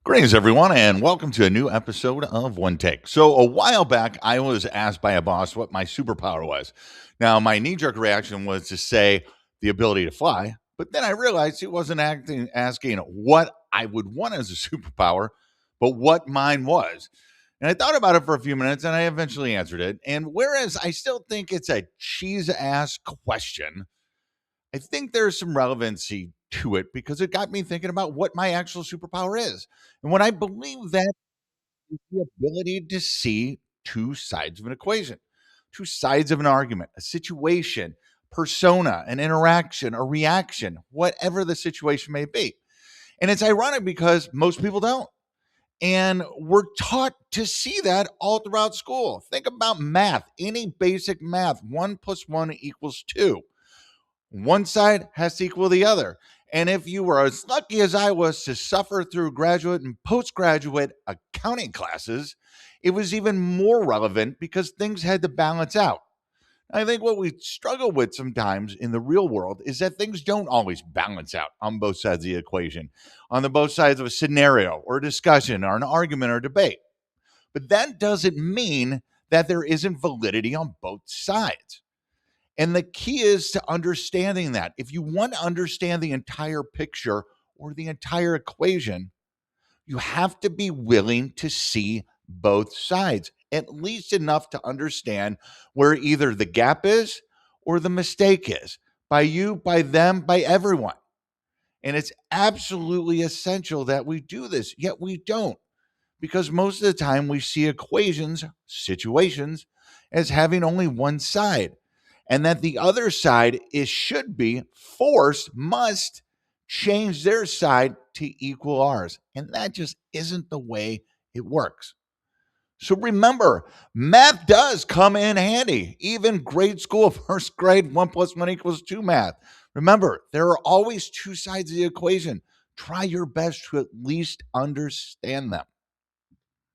Greetings, everyone, and welcome to a new episode of One Take. So, a while back, I was asked by a boss what my superpower was. Now, my knee jerk reaction was to say the ability to fly, but then I realized he wasn't asking what I would want as a superpower, but what mine was. And I thought about it for a few minutes and I eventually answered it. And whereas I still think it's a cheese ass question, I think there's some relevancy to it because it got me thinking about what my actual superpower is. And what I believe that is the ability to see two sides of an equation, two sides of an argument, a situation, persona, an interaction, a reaction, whatever the situation may be. And it's ironic because most people don't. And we're taught to see that all throughout school. Think about math, any basic math, 1 + 1 = 2. One side has to equal the other. And if you were as lucky as I was to suffer through graduate and postgraduate accounting classes, it was even more relevant because things had to balance out. I think what we struggle with sometimes in the real world is that things don't always balance out on both sides of the equation, on the both sides of a scenario or a discussion or an argument or debate. But that doesn't mean that there isn't validity on both sides. And the key is to understanding that. If you want to understand the entire picture or the entire equation, you have to be willing to see both sides, at least enough to understand where either the gap is or the mistake is by you, by them, by everyone. And it's absolutely essential that we do this, yet we don't, because most of the time we see equations, situations, as having only one side, and that the other side is should be forced, must change their side to equal ours. And that just isn't the way it works. So remember, math does come in handy. Even grade school, first grade, 1 + 1 = 2 math. Remember, there are always two sides of the equation. Try your best to at least understand them.